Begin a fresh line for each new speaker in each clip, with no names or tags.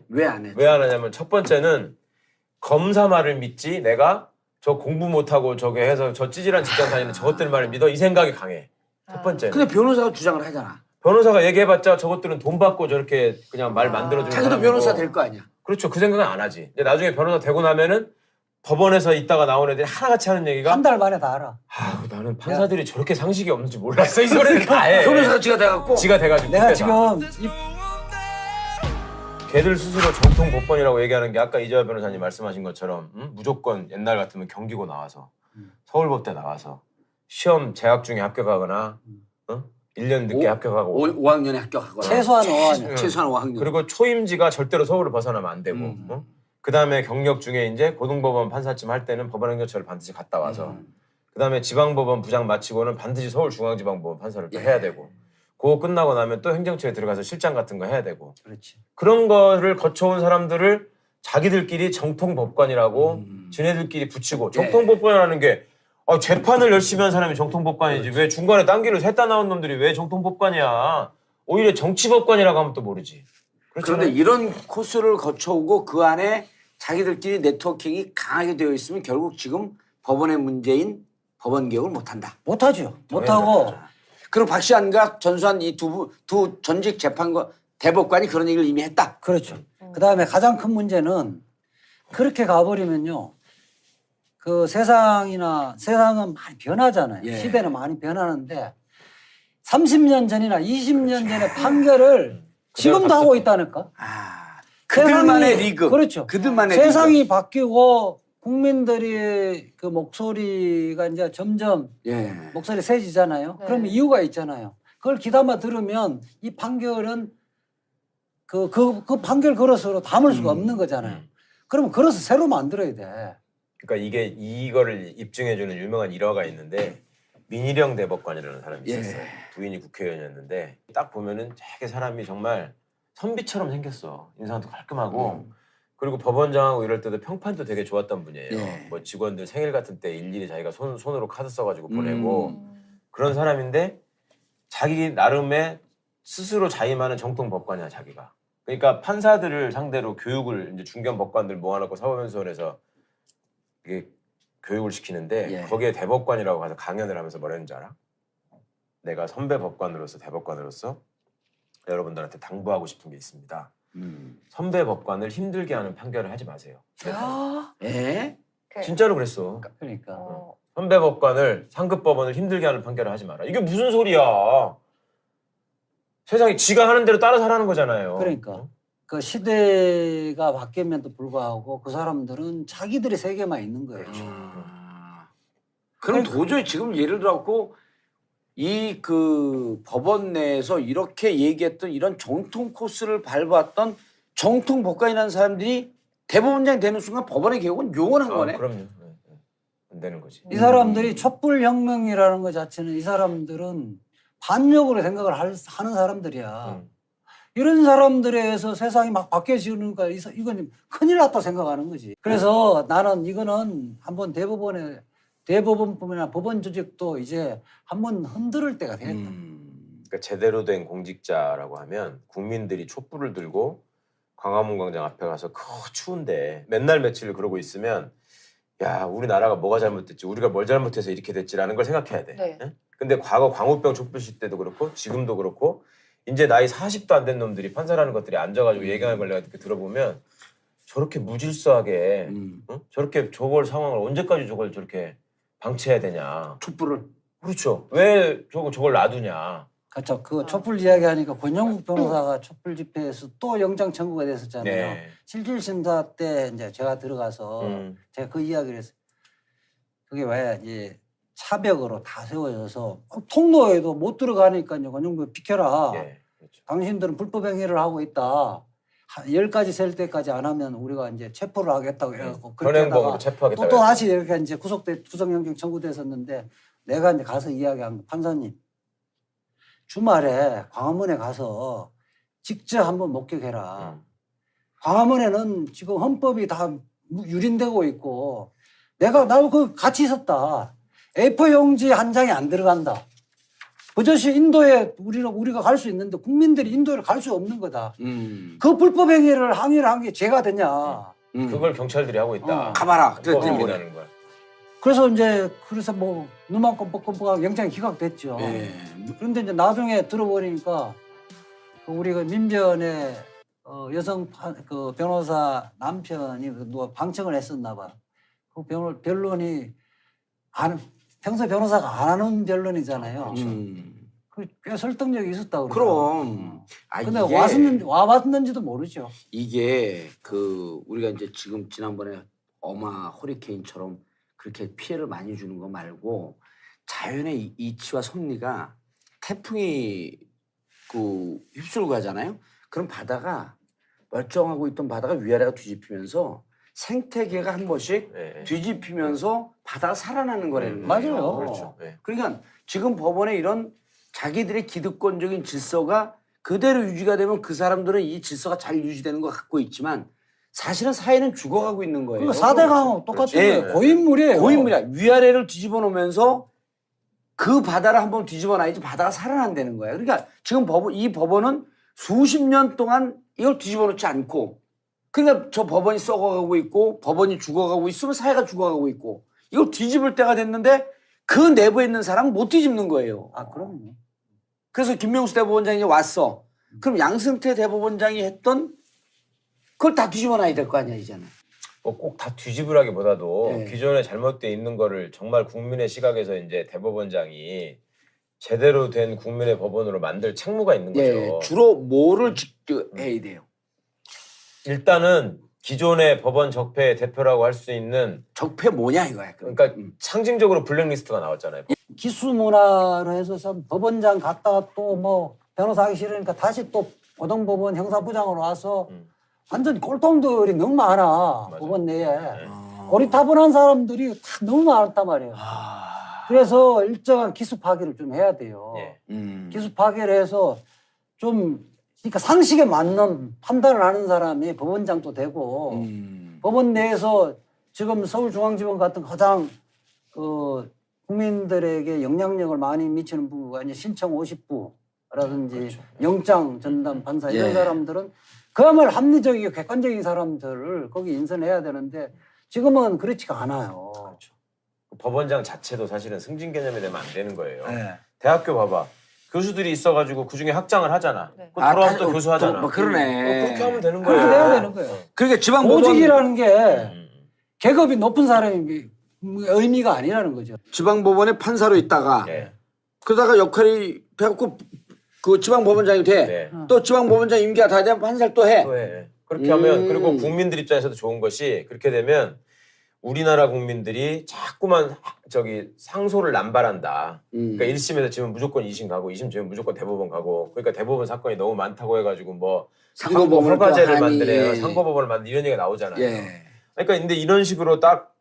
왜 안 해?
왜 안 하냐면 첫 번째는 검사 말을 믿지 내가 저 공부 못하고 저게 해서 저 찌질한 직장 다니는 저것들 말을 믿어 이 생각이 강해. 첫 번째는.
근데 변호사가 주장을 하잖아.
변호사가 얘기해봤자 저것들은 돈 받고 저렇게 그냥 말 만들어주는
자기도
사람이고.
변호사 될 거 아니야.
그렇죠. 그 생각은 안 하지. 근데 나중에 변호사 되고 나면은 법원에서 있다가 나온 애들이 하나같이 하는 얘기가
한 달 만에 다 알아.
아, 나는 판사들이 저렇게 상식이 없는지 몰랐어. 이 소리를 다 해.
변호사가 지가 돼갖고.
지가 돼가지고.
내가
그때다.
지금
걔들 스스로 정통 법관이라고 얘기하는 게 아까 이재화 변호사님 말씀하신 것처럼 무조건 옛날 같으면 경기고 나와서 서울법대 나와서 시험 재학 중에 합격하거나 1년 늦게 합격하고
5학년에 합격하거나.
최소한 5학년.
최소한 5학년.
그리고 초임지가 절대로 서울을 벗어나면 안 되고 그 다음에 경력 중에 이제 고등법원 판사쯤 할 때는 법원행정처를 반드시 갔다 와서 그 다음에 지방법원 부장 마치고는 반드시 서울중앙지방법원 판사를 또 해야 되고 그거 끝나고 나면 또 행정처에 들어가서 실장 같은 거 해야 되고
그렇지.
그런 거를 거쳐온 사람들을 자기들끼리 정통법관이라고 지네들끼리 붙이고 정통법관이라는 게 재판을 열심히 한 사람이 정통법관이지 왜 중간에 딴 길을 샜다 나온 놈들이 왜 정통법관이야. 오히려 정치법관이라고 하면 또 모르지.
그런데 이런 코스를 거쳐오고 그 안에 자기들끼리 네트워킹이 강하게 되어 있으면 결국 지금 법원의 문제인 법원 개혁을 못한다.
못하죠. 못하고
그리고 박시환과 전수환 이 두 전직 재판관 대법관이 그런 얘기를 이미 했다.
그렇죠. 그다음에 가장 큰 문제는 그렇게 가버리면요. 그 세상은 많이 변하잖아요.
예.
시대는 많이 변하는데 30년 전이나 20년 전의 판결을 지금도 하고 있다니까.
그들만의 리그.
그렇죠.
그들만의
세상이 바뀌고 국민들이 그 목소리가 이제 점점
예.
목소리 세지잖아요.
네.
그러면 이유가 있잖아요. 그걸 귀담아 들으면 이 판결은 그 판결 그릇으로 담을 수가 없는 거잖아요. 그러면 그릇을 새로 만들어야 돼.
그러니까 이거를 입증해주는 유명한 일화가 있는데 민희령 대법관이라는 사람이 있었어요. 부인이 국회의원이었는데 딱 보면은 되게 사람이 정말 선비처럼 생겼어. 인상도 깔끔하고 그리고 법원장하고 이럴 때도 평판도 되게 좋았던 분이에요.
예.
뭐 직원들 생일 같은 때 일일이 자기가 손으로 카드 써가지고 보내고 그런 사람인데 자기 나름의 스스로 자임하는 정통 법관이야 자기가. 그러니까 판사들을 상대로 교육을 이제 중견 법관들 모아놓고 사법연수원에서 이게 교육을 시키는데
예.
거기에 대법관이라고 가서 강연을 하면서 뭐라 했는지 알아? 내가 선배 법관으로서 대법관으로서 여러분들한테 당부하고 싶은 게 있습니다. 선배 법관을 힘들게 하는 판결을 하지 마세요.
예?
진짜로 그랬어.
그러니까.
선배 법관을 상급 법원을 힘들게 하는 판결을 하지 마라. 이게 무슨 소리야? 세상에 지가 하는 대로 따라서 하라는 거잖아요.
그러니까. 그 시대가 바뀌면도 불구하고 그 사람들은 자기들의 세계만 있는 거예요.
그럼 도저히 지금 예를 들어갖고 이 그 법원 내에서 이렇게 얘기했던 이런 정통 코스를 밟았던 정통 법관이라는 사람들이 대법원장이 되는 순간 법원의 개혁은 용언한 거네.
그럼요. 안 되는 거지.
이 사람들이 촛불혁명이라는 것 자체는 이 사람들은 반역으로 생각을 하는 사람들이야. 이런 사람들에 의해서 세상이 막 바뀌어지니까 이건 큰일 났다 생각하는 거지. 그래서 나는 이거는 한번 대법원뿐만 법원 조직도 이제 한번 흔들 때가 되겠다.
그러니까 제대로 된 공직자라고 하면 국민들이 촛불을 들고 광화문 광장 앞에 가서 추운데 맨날 며칠 그러고 있으면 야 우리나라가 뭐가 잘못됐지 우리가 뭘 잘못해서 이렇게 됐지라는 걸 생각해야 돼.
네.
응? 근데 과거 광우병 촛불 시대 때도 그렇고 지금도 그렇고 이제 나이 40도 안 된 놈들이 판사라는 것들이 앉아가지고 얘기하는 걸 내가 이렇게 들어보면 저렇게 무질서하게 응? 저렇게 저걸 상황을 언제까지 저걸 저렇게 방치해야 되냐.
촛불을.
그렇죠. 왜 저걸 놔두냐.
그렇죠. 그 촛불 이야기하니까 권영국 변호사가 촛불 집회에서 또 영장 청구가 됐었잖아요.
네.
실질 심사 때 이제 제가 들어가서 제가 그 이야기를 했어요. 그게 왜 이제 차벽으로 다 세워져서 통로에도 못 들어가니까요. 권영국 비켜라.
네. 그렇죠.
당신들은 불법 행위를 하고 있다. 10가지 셀 때까지 안 하면 우리가 이제 체포를 하겠다고 해갖고
현행범으로 체포하겠다.
또 다시 이렇게 이제 구속영장 청구됐었는데 내가 이제 가서 이야기한 거, 판사님 주말에 광화문에 가서 직접 한번 목격해라. 광화문에는 지금 헌법이 다 유린되고 있고 나도 그 같이 있었다. A4 용지 한 장이 안 들어간다. 버젓이 인도에 우리가 갈 수 있는데 국민들이 인도를 갈 수 없는 거다. 그 불법 행위를 항의를 한 게 죄가 되냐.
그걸 경찰들이 하고 있다.
가봐라. 그랬더니
법이
뭐래.
나는 거야.
그래서 뭐 눈만 껌뻑껌뻑하고 영장이 기각됐죠.
예.
그런데 이제 나중에 들어보니까 그 우리 그 민변의 여성 그 변호사 남편이 누가 방청을 했었나 봐. 그 변론이 평소 변호사가 안 하는 변론이잖아요. 꽤 설득력이 있었다고
그럼.
근데
이게
와봤는지도 모르죠.
이게 그 우리가 이제 지금 지난번에 어마 허리케인처럼 그렇게 피해를 많이 주는 거 말고 자연의 이치와 섭리가 태풍이 그 휩쓸고 가잖아요. 그럼 바다가 멀쩡하고 있던 바다가 위아래가 뒤집히면서 생태계가 한 번씩
네.
뒤집히면서 바다가 살아나는 거라는 거예요.
맞아요.
그렇죠. 네.
그러니까 지금 법원에 이런 자기들의 기득권적인 질서가 그대로 유지가 되면 그 사람들은 이 질서가 잘 유지되는 것 같고 있지만 사실은 사회는 죽어가고 있는 거예요.
그리고 4대 강하고 똑같은
예.
거예요. 고인물이에요.
고인물이야. 위아래를 뒤집어 놓으면서 그 바다를 한번 뒤집어 놔야지 바다가 살아난다는 거야. 그러니까 지금 이 법원은 수십 년 동안 이걸 뒤집어 놓지 않고 그러니까 저 법원이 썩어가고 있고 법원이 죽어가고 있으면 사회가 죽어가고 있고 이걸 뒤집을 때가 됐는데 그 내부에 있는 사람은 못 뒤집는 거예요.
아, 그럼요.
그래서 김명수 대법원장이 왔어. 그럼 양승태 대법원장이 했던 그걸 다 뒤집어 놔야 될 거 아니야, 이제는.
뭐 꼭 다 뒤집으라기보다도
네.
기존에 잘못돼 있는 거를 정말 국민의 시각에서 이제 대법원장이 제대로 된 국민의 법원으로 만들 책무가 있는 거죠.
예, 주로 뭐를 해야 돼요?
일단은 기존의 법원 적폐의 대표라고 할 수 있는
적폐 뭐냐 이거야.
그러니까 상징적으로 블랙리스트가 나왔잖아요.
기수 문화로 해서 참 법원장 갔다가 또 뭐 변호사 하기 싫으니까 다시 또 고등법원 형사부장으로 와서 완전 꼴통들이 너무 많아.
맞아.
법원 내에.
네.
고리타분한 사람들이 다 너무 많단 말이에요.
아,
그래서 일정한 기수 파기를 좀 해야 돼요.
예.
기수 파기를 해서 좀 그러니까 상식에 맞는 판단을 하는 사람이 법원장도 되고 법원 내에서 지금 서울중앙지법 같은 가장 그 국민들에게 영향력을 많이 미치는 부가 이제 신청 50부라든지
그렇죠.
영장 전담 판사 이런
예.
사람들은 그야말로 합리적이고 객관적인 사람들을 거기 인선해야 되는데 지금은 그렇지가 않아요.
그렇죠. 법원장 자체도 사실은 승진 개념이 되면 안 되는 거예요.
네.
대학교 봐봐. 교수들이 있어가지고 그중에 학장을 하잖아.
네.
그럼 돌아와서 또 교수 하잖아.
뭐 그러네.
그렇게 하면 되는
그렇게
거예요.
돼야 되는 거예요.
그러니까 지방법원
보직이라는 게
음.
계급이 높은 사람이 의미가 아니라는 거죠.
지방법원에 판사로 있다가
예.
그러다가 역할이 돼갖고 그 지방법원장이 돼.
네.
또 지방법원장 임기가 다 되면 판사를 또 해.
또 해. 그렇게 하면 그리고 국민들 입장에서도 좋은 것이 그렇게 되면 우리나라 국민들이 자꾸만 저기 상소를 남발한다. 그러니까 1심에서 지금 무조건 2심 가고 2심 지금 무조건 대법원 가고 그러니까 대법원 사건이 너무 많다고 해가지고 뭐
상고법원을
허가제를
또 하니.
만드네요. 상고법원을 만드 이런 얘기가 나오잖아요.
예.
그러니까 근데 이런 식으로 딱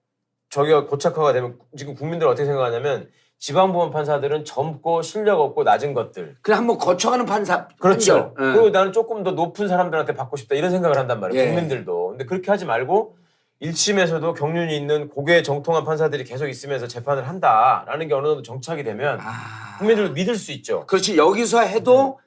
저기가 고착화가 되면 지금 국민들은 어떻게 생각하냐면 지방법원 판사들은 젊고 실력 없고 낮은 것들.
그냥 한번 거쳐가는 판사.
그렇죠.
판결. 예.
그리고 나는 조금 더 높은 사람들한테 받고 싶다 이런 생각을 한단 말이에요.
예.
국민들도. 근데 그렇게 하지 말고 1심에서도 경륜이 있는 고개 정통한 판사들이 계속 있으면서 재판을 한다라는 게 어느 정도 정착이 되면 국민들도 믿을 수 있죠.
그렇지. 여기서 해도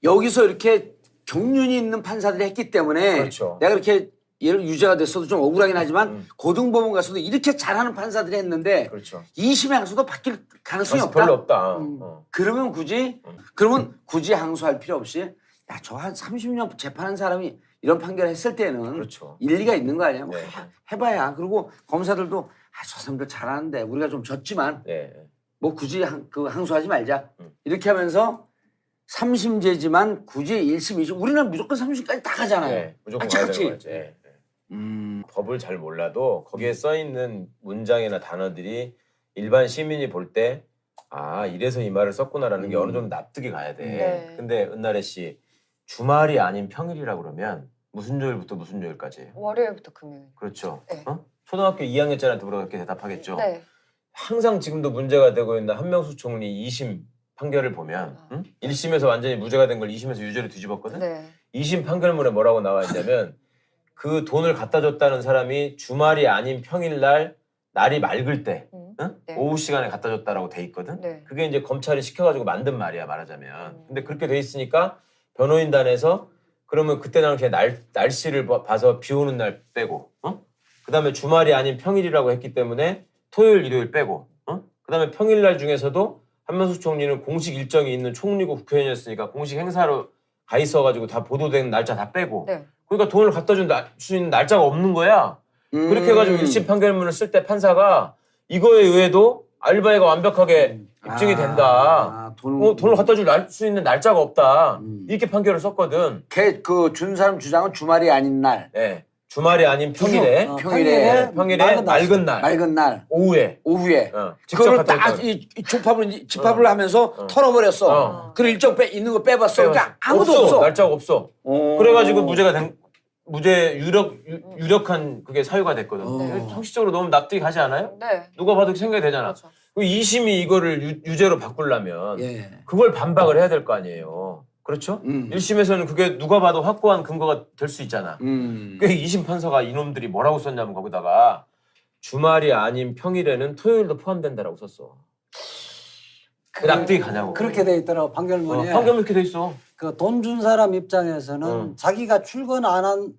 여기서 이렇게 경륜이 있는 판사들이 했기 때문에
그렇죠.
내가 이렇게 얘를 유죄가 됐어도 좀 억울하긴 하지만 고등법원 가서도 이렇게 잘하는 판사들이 했는데
그렇죠.
2심에 가서도 바뀔 가능성이 없다.
별로 없다.
그러면 굳이 항소할 필요 없이 야, 저 한 30년 재판한 사람이 이런 판결을 했을 때는
그렇죠.
일리가 있는 거 아니야? 뭐
네.
해봐야. 그리고 검사들도 저 사람들 잘하는데 우리가 좀 졌지만
네.
뭐 굳이 항소하지 말자. 이렇게 하면서 3심제지만 굳이 1심, 2심 우리는 무조건 3심까지 다 가잖아요.
네. 무조건 가야
같이.
되는 거지. 네. 법을 잘 몰라도 거기에 써 있는 문장이나 단어들이 일반 시민이 볼 때 아 이래서 이 말을 썼구나라는 게 어느 정도 납득이 가야 돼.
네.
근데 은나래 씨 주말이 아닌 평일이라고 그러면 무슨 요일부터 무슨 요일까지?
월요일부터 금요일.
그렇죠.
네.
어? 초등학교 2학년짜리한테 물어 그렇게 대답하겠죠.
네.
항상 지금도 문제가 되고 있는 한명수 총리 2심 판결을 보면 1심에서 완전히 무죄가 된 걸 2심에서 유죄로 뒤집었거든.
네.
2심 판결문에 뭐라고 나와 있냐면 그 돈을 갖다 줬다는 사람이 주말이 아닌 평일날 날이 맑을 때 응?
네.
오후 시간에 갖다 줬다라고 돼 있거든.
네.
그게 이제 검찰이 시켜가지고 만든 말이야 말하자면. 근데 그렇게 돼 있으니까 변호인단에서 그러면 그때 당시에 날씨를 봐서 비 오는 날 빼고, 그다음에 주말이 아닌 평일이라고 했기 때문에 토요일, 일요일 빼고, 그다음에 평일날 중에서도 한명숙 총리는 공식 일정이 있는 총리고 국회의원이었으니까 공식 행사로 가 있어가지고 다 보도된 날짜 다 빼고.
네.
그러니까 돈을 갖다 줄 수 있는 날짜가 없는 거야. 그렇게 해가지고 1심 판결문을 쓸 때 판사가 이거에 의해도 알바이가 완벽하게 입증이 된다. 돈을 갖다 줄 수 있는 날짜가 없다. 이렇게 판결을 썼거든.
준 사람 주장은 주말이 아닌 날.
네. 주말이 아닌 평일에.
평일에
맑은 날.
맑은 날.
오후에. 직접
그걸
갖다
딱 집합을 하면서 털어버렸어. 그 일정 있는 거 빼봤어. 그러니까 아무도 없어.
날짜가 없어. 그래가지고 무죄 유력한 그게 사유가 됐거든. 형식적으로 너무 납득이 가지 않아요?
네.
누가 봐도 생각이 되잖아.
그렇죠.
2심이 이거를 유죄로 바꾸려면 그걸 반박을 해야 될 거 아니에요. 그렇죠? 1심에서는 그게 누가 봐도 확고한 근거가 될 수 있잖아. 그 2심 판사가 이놈들이 뭐라고 썼냐면 거기다가 주말이 아닌 평일에는 토요일도 포함된다라고 썼어. 납득이 가냐고.
그렇게 돼 있더라고 판결문에.
판결문 이렇게 돼 있어.
그 돈 준 사람 입장에서는 자기가 출근하는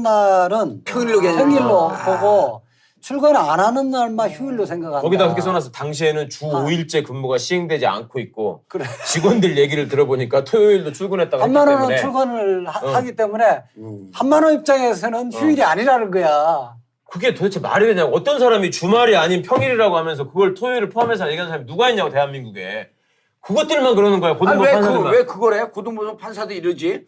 날은
평일로
평일로 보고 출근 안 하는 날만 휴일로 생각한다.
거기다 그렇게 써놨어. 당시에는 주 5일제 근무가 시행되지 않고 있고
그래.
직원들 얘기를 들어보니까 토요일도 출근했다고 했기
한만 원은
때문에
출근을 하기 때문에 한만 원 입장에서는 휴일이 아니라는 거야.
그게 도대체 말이 되냐고. 어떤 사람이 주말이 아닌 평일이라고 하면서 그걸 토요일을 포함해서 얘기하는 사람이 누가 있냐고 대한민국에. 그것들만 그러는 거야. 고등법 판사들만.
왜 그걸 해? 고등법 판사도 이러지.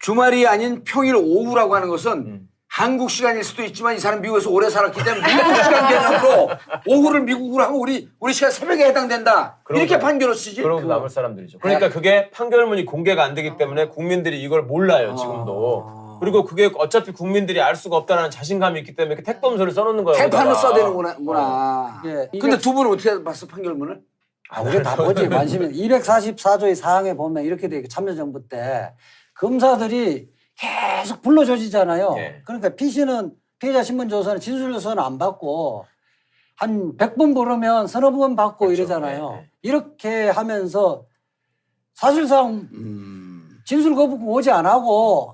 주말이 아닌 평일 오후라고 하는 것은 한국 시간일 수도 있지만 이 사람 미국에서 오래 살았기 때문에 미국 시간 개념으로 오후를 미국으로 하면 우리 시간 새벽에 해당된다. 이렇게 판결을 쓰지.
그러고 남을 사람들이죠. 그러니까 그게 판결문이 공개가 안 되기 때문에 국민들이 이걸 몰라요. 지금도. 그리고 그게 어차피 국민들이 알 수가 없다는 자신감이 있기 때문에 이렇게 택범서를 써놓는 거예요.
태판을 써대는구나.
예,
근데 두 분은 어떻게 봤어 판결문을?
우리 다 보지. 관심이 244조의 사항에 보면 이렇게 돼 있고 참여정부 때 검사들이 계속 불러줘지잖아요.
예.
그러니까 피씨는 피해자 신문조서는 진술조서는 안 받고 한 100번 부르면 서너 번 받고
그렇죠.
이러잖아요.
예.
이렇게 하면서 사실상 진술 거부권 오지 안 하고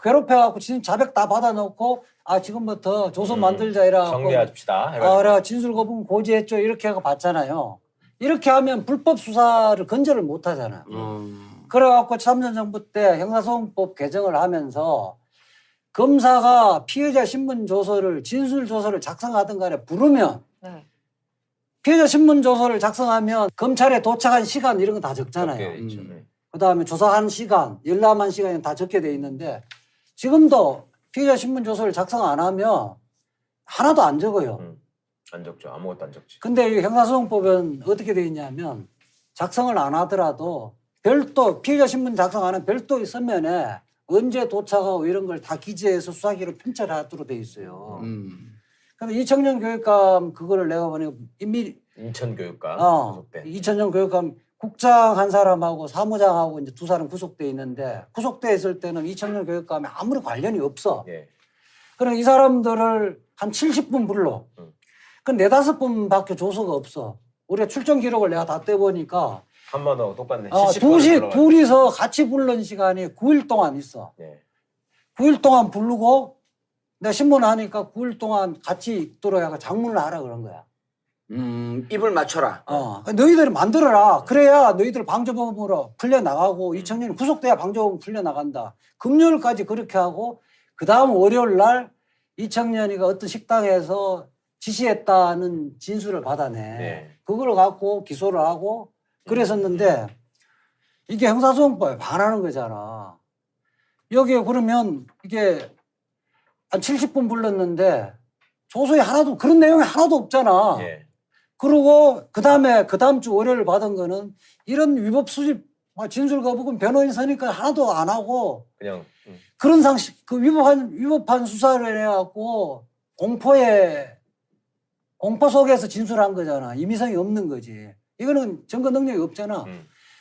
괴롭혀갖고 자백 다 받아놓고 지금부터 조서 만들자 이래갖고
정리합시다.
그래 진술 거부권 고지했죠 이렇게 하고 받잖아요. 이렇게 하면 불법 수사를 근절을 못 하잖아요. 그래갖고 참여정부 때 형사소송법 개정을 하면서 검사가 피해자 신문 조서를 진술 조서를 작성하든 간에 부르면
네.
피해자 신문 조서를 작성하면 검찰에 도착한 시간 이런 거 다 적잖아요. 그다음에 조사한 시간, 열람한 시간이 다 적게 돼 있는데 지금도 피해자 신문 조서를 작성 안 하면 하나도 안 적어요.
안 적죠. 아무것도 안 적지.
근데 이 형사소송법은 어떻게 돼 있냐면 작성을 안 하더라도 별도 피해자 신문 작성 안 하면 별도 서면에 언제 도착하고 이런 걸 다 기재해서 수사기로 편찬하도록 돼 있어요. 근데 이청년 교육감 그거를 내가 보니까 이미
인천교육감 구속된.
이청년 교육감 국장 한 사람하고 사무장하고 이제 두 사람 구속돼 있는데 구속돼 있을 때는 이청년 교육감에 아무런 관련이 없어.
예.
그럼 이 사람들을 한 70분 불러. 그 4-5분밖에 조서가 없어. 우리가 출정 기록을 내가 다 떼보니까
한번 하고 똑같네.
둘이서 같이 부른 시간이 9일 동안 있어.
예.
9일 동안 부르고 내가 신문을 하니까 9일 동안 같이 있도록 해서 장문을 하라 그런 거야.
입을 맞춰라.
너희들이 만들어라. 그래야 너희들 방조범으로 풀려나가고 이청년이 구속돼야 방조범 풀려나간다. 금요일까지 그렇게 하고 그 다음 월요일 날 이청년이가 어떤 식당에서 지시했다는 진술을 받아내.
네.
그걸 갖고 기소를 하고 그랬었는데 이게 형사소송법에 반하는 거잖아. 여기에 그러면 이게 한 70분 불렀는데 조서에 하나도 그런 내용이 하나도 없잖아.
예.
그리고 그 다음 주 월요일 받은 거는 이런 위법 수집 진술 거부권 변호인 서니까 하나도 안 하고
그냥
그런 상식 그 위법한 수사를 해갖고 공포 속에서 진술한 거잖아. 임의성이 없는 거지. 이거는 증거 능력이 없잖아.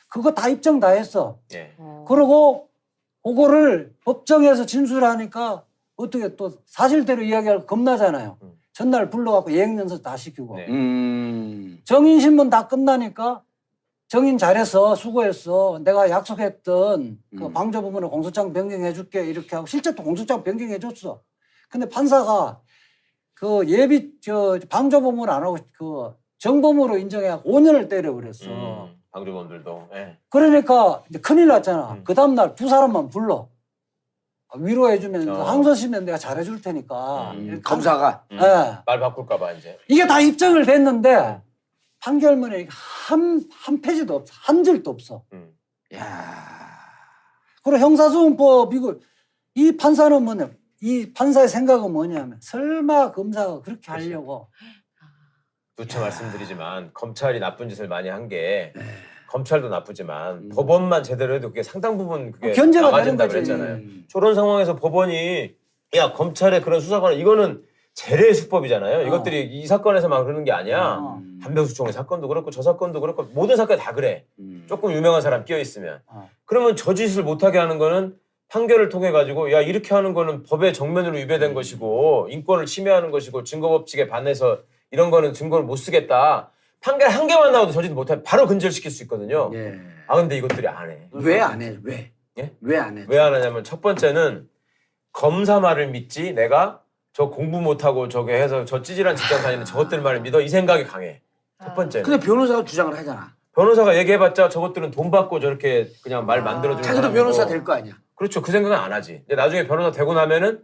그거 다 입증 다 했어.
예.
그리고 그거를 법정에서 진술하니까 어떻게 또 사실대로 이야기할 겁나잖아요. 전날 불러갖고 예행연설 다 시키고
네.
정인신문 다 끝나니까 정인 잘했어 수고했어 내가 약속했던 그 방조부문을 공소장 변경해줄게 이렇게 하고 실제 또 공소장 변경해줬어. 근데 판사가 그 예비 방조부문 안 하고 그 정범으로 인정해갖고 5년을 때려버렸어.
방조범들도. 예.
그러니까 이제 큰일 났잖아. 그 다음날 두 사람만 불러. 위로해주면 항소시면 내가 잘해줄 테니까.
검사가
예.
말 바꿀까봐 이제.
이게 다 입증을 됐는데 판결문에 한 페이지도 없어. 한 줄도 없어.
야.
그리고 형사소송법 이거 이 판사는 뭐냐? 이 판사의 생각은 뭐냐면 설마 검사가 그렇게 하려고.
누차 말씀드리지만 검찰이 나쁜 짓을 많이 한 게 검찰도 나쁘지만 법원만 제대로 해도 그게 상당 부분 그게
견제가
막아진다
되는 거지.
그랬잖아요. 저런 상황에서 법원이 야 검찰의 그런 수사관은 이거는 재래의 수법이잖아요. 이것들이 이 사건에서만 그러는 게 아니야. 한명수총의 사건도 그렇고 저 사건도 그렇고 모든 사건이 다 그래. 조금 유명한 사람 끼어 있으면. 그러면 저 짓을 못하게 하는 거는 판결을 통해 가지고 야 이렇게 하는 거는 법의 정면으로 위배된 것이고 인권을 침해하는 것이고 증거법칙에 반해서 이런 거는 증거를 못 쓰겠다. 판결 한 개만 나와도 저 짓 못하면 바로 근절시킬 수 있거든요.
예.
아 근데 이것들이 안 해.
왜 안 해? 왜?
예?
왜 안 해?
왜 안 하냐면 첫 번째는 검사 말을 믿지 내가 저 공부 못하고 저게 해서 저 찌질한 직장 다니는 저것들 말을 믿어 이 생각이 강해. 첫 번째는.
근데 변호사가 주장을 하잖아.
변호사가 얘기해봤자 저것들은 돈 받고 저렇게 그냥 말 만들어주는
자기도
사람이고.
변호사 될 거 아니야.
그렇죠. 그 생각은 안 하지. 근데 나중에 변호사 되고 나면은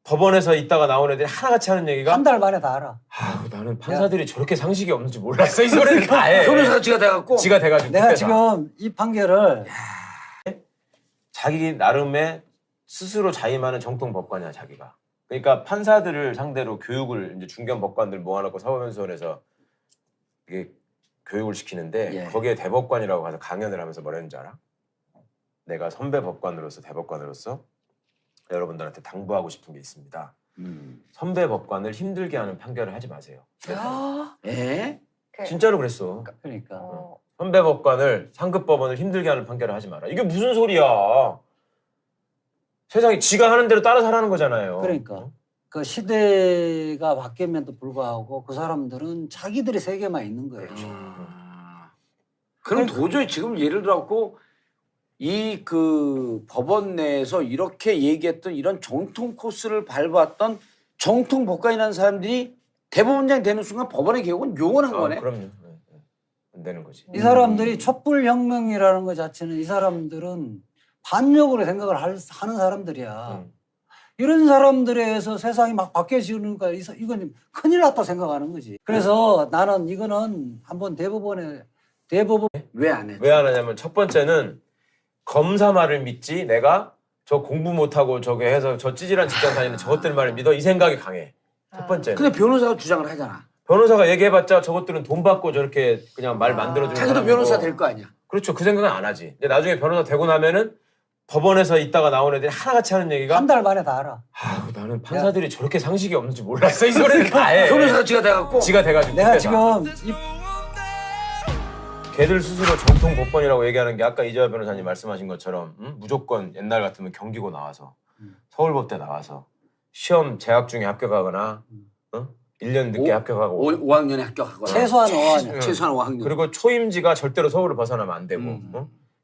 법원에서 있다가 나오는 애들이 하나같이 하는 얘기가
한 달 만에 다 알아.
아, 나는 판사들이 저렇게 상식이 없는지 몰랐어. 이 소리를 다 해.
변호사가 지가 돼갖고.
지가 돼가지고.
내가
그때다.
지금 이 판결을
자기 나름의 스스로 자임하는 정통 법관이야 자기가. 그러니까 판사들을 상대로 교육을 이제 중견 법관들 모아놓고 사법연수원에서 이게 교육을 시키는데
예.
거기에 대법관이라고 가서 강연을 하면서 뭐라 했는지 알아? 내가 선배 법관으로서 대법관으로서 여러분들한테 당부하고 싶은 게 있습니다. 선배 법관을 힘들게 하는 판결을 하지 마세요.
예?
진짜로 그랬어.
그러니까
선배 법관을 상급 법원을 힘들게 하는 판결을 하지 마라. 이게 무슨 소리야? 세상에 지가 하는 대로 따라서 하라는 거잖아요.
그러니까 그 시대가 바뀌면도 불구하고 그 사람들은 자기들의 세계만 있는 거예요.
그럼 도저히 지금 예를 들어갖고 이 그 법원 내에서 이렇게 얘기했던 이런 정통 코스를 밟았던 정통 법관이라는 사람들이 대법원장이 되는 순간 법원의 개혁은 용언한 거네.
그럼요. 네. 안 되는 거지.
이 사람들이 촛불혁명이라는 것 자체는 이 사람들은 반역으로 생각을 하는 사람들이야. 이런 사람들에 의해서 세상이 막 바뀌어지니까 이건 큰일 났다 생각하는 거지. 그래서 나는 이거는 한번 대법원
왜 안 해?
왜 안 하냐면 첫 번째는 검사 말을 믿지 내가 저 공부 못하고 저게 해서 저 찌질한 직장 다니는 저것들 말을 믿어 이 생각이 강해. 첫 번째는.
근데 변호사가 주장을 하잖아.
변호사가 얘기해봤자 저것들은 돈 받고 저렇게 그냥 말 만들어주는
자기도
사람이고.
변호사 될 거 아니야.
그렇죠. 그 생각은 안 하지. 근데 나중에 변호사 되고 나면은 법원에서 있다가 나오는 애들이 하나같이 하는 얘기가
한 달 만에 다 알아.
아, 나는 판사들이 저렇게 상식이 없는지 몰랐어. 이 소리를 다 해.
변호사가 지가 돼갖고.
지가 돼가지고.
내가
그때다.
지금
걔들 스스로 정통 법관이라고 얘기하는 게 아까 이재화 변호사님 말씀하신 것처럼 무조건 옛날 같으면 경기고 나와서 서울법대 나와서 시험 재학 중에 합격하거나 1년 늦게 합격하고
5학년에 합격하거나.
최소한 5학년.
최소한 5학년.
그리고 초임지가 절대로 서울을 벗어나면 안 되고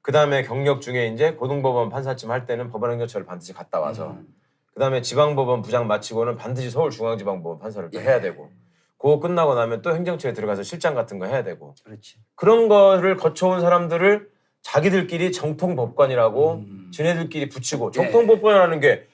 그 다음에 경력 중에 이제 고등법원 판사쯤 할 때는 법원행정처를 반드시 갔다 와서 그 다음에 지방법원 부장 마치고는 반드시 서울중앙지방법원 판사를 또 해야 되고 그거 끝나고 나면 또 행정처에 들어가서 실장 같은 거 해야 되고
그렇지.
그런 거를 거쳐온 사람들을 자기들끼리 정통법관이라고 지네들끼리 붙이고 정통법관이라는 게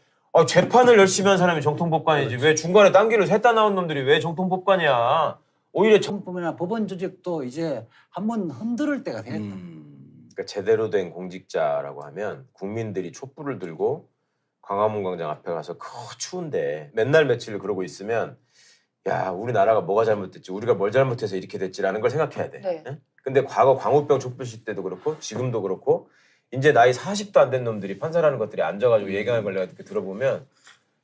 재판을 열심히 한 사람이 정통법관이지 왜 중간에 딴 길을 샜다 나온 놈들이 왜 정통법관이야. 오히려
정법이나 법원 조직도 이제 한번 흔들을 때가 됐다.
그러니까 제대로 된 공직자라고 하면 국민들이 촛불을 들고 광화문 광장 앞에 가서 추운데 맨날 며칠 그러고 있으면 야 우리나라가 뭐가 잘못됐지 우리가 뭘 잘못해서 이렇게 됐지라는 걸 생각해야 돼.
네.
응? 근데 과거 광우병 촛불 시대도 그렇고 지금도 그렇고 이제 나이 40도 안 된 놈들이 판사라는 것들이 앉아가지고 얘기하는 걸 내가 이렇게 들어보면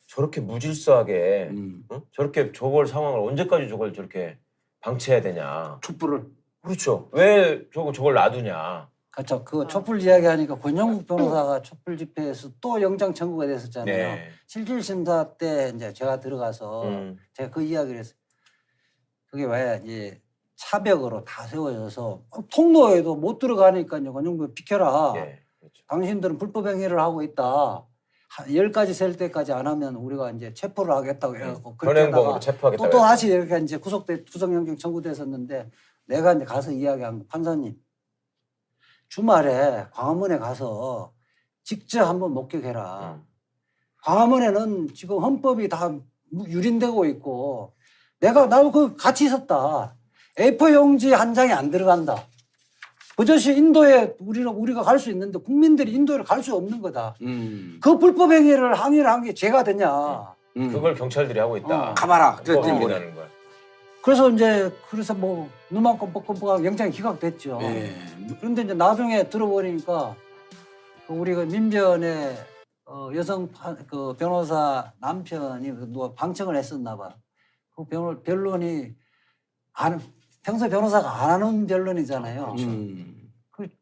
저렇게 무질서하게 응? 저렇게 저걸 상황을 언제까지 저렇게 방치해야 되냐.
촛불을.
그렇죠. 왜 저걸 놔두냐.
그렇죠. 그 촛불 이야기하니까 권영국 변호사가 촛불 집회에서 또 영장 청구가 됐었잖아요.
네.
실질 심사 때 이제 제가 들어가서 제가 그 이야기를 했어요. 그게 왜 이제 차벽으로 다 세워져서 통로에도 못 들어가니까요. 권영국 비켜라.
예, 그렇죠.
당신들은 불법 행위를 하고 있다. 10가지 셀 때까지 안 하면 우리가 이제 체포를 하겠다고 해갖고
현행범으로 체포하겠다고
또 다시 이렇게 이제 구속영장 청구됐었는데 내가 이제 가서 이야기한 거, 판사님 주말에 광화문에 가서 직접 한번 목격해라. 광화문에는 지금 헌법이 다 유린되고 있고 나도 그 같이 있었다. A4 용지 한 장이 안 들어간다. 그것이 인도에 우리가 갈 수 있는데 국민들이 인도를 갈 수 없는 거다. 그 불법 행위를 항의를 한 게 죄가 되냐.
그걸 경찰들이 하고 있다.
가봐라.
그랬더니 거야.
그래서 뭐 눈만큼 뻑뻑뻑 영장이 기각됐죠.
예.
그런데 이제 나중에 들어보니까 그 우리 그 민변의 여성 그 변호사 남편이 누가 방청을 했었나 봐. 그 변론이 평소 변호사가 안 하는 변론이잖아요.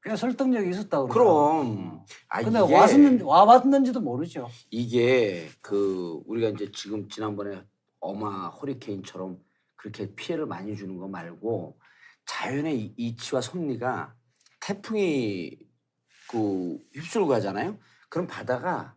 꽤 설득력이 있었다고
그럼.
근데
이게
와봤는지도 모르죠.
이게 그 우리가 이제 지금 지난번에 어마 허리케인처럼 그렇게 피해를 많이 주는 거 말고 자연의 이치와 섭리가 태풍이 그 휩쓸고 가잖아요. 그럼 바다가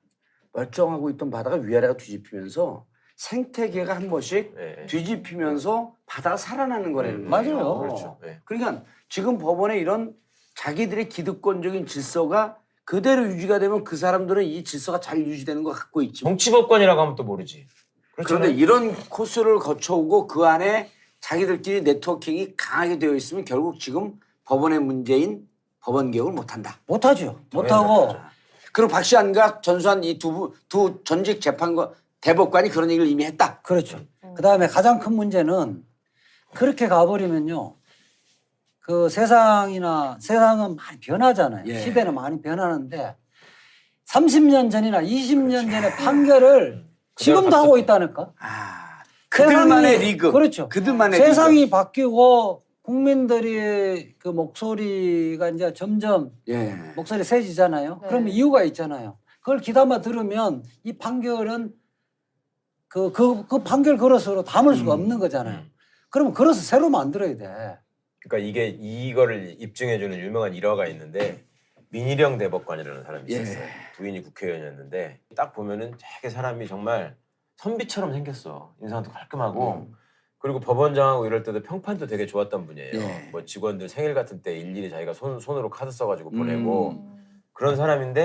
멀쩡하고 있던 바다가 위아래가 뒤집히면서 생태계가 한 번씩 뒤집히면서 바다가 살아나는 거라는 거예요.
맞아요.
그렇죠.
그러니까 지금 법원에 이런 자기들의 기득권적인 질서가 그대로 유지가 되면 그 사람들은 이 질서가 잘 유지되는 거 갖고 있지.
정치법관이라고 하면 또 모르지.
그런데 이런 코스를 거쳐오고 그 안에 자기들끼리 네트워킹이 강하게 되어 있으면 결국 지금 법원의 문제인 법원 개혁을 못한다.
못하죠. 못하고.
그리고 박시환과 전수환 이 두 전직 재판관 대법관이 그런 얘기를 이미 했다.
그렇죠. 그다음에 가장 큰 문제는 그렇게 가버리면요. 그 세상은 많이 변하잖아요.
예.
시대는 많이 변하는데 30년 전이나 20년 전의 판결을 지금도 하고 있다니까.
그들만의 리그.
그렇죠.
그들만의
세상이
리그.
바뀌고 국민들의 그 목소리가 이제 점점 목소리 세지잖아요.
네.
그러면 이유가 있잖아요. 그걸 귀담아 들으면 이 판결은 그 판결 그릇으로 담을 수가 없는 거잖아요. 그러면 그릇을 새로 만들어야 돼.
그러니까 이거를 입증해주는 유명한 일화가 있는데 민희령 대법관이라는 사람이 있었어요. 부인이 국회의원이었는데 딱 보면은 되게 사람이 정말 선비처럼 생겼어. 인상도 깔끔하고 그리고 법원장하고 이럴 때도 평판도 되게 좋았던 분이에요. 뭐 직원들 생일 같은 때 일일이 자기가 손으로 카드 써가지고 보내고 그런 사람인데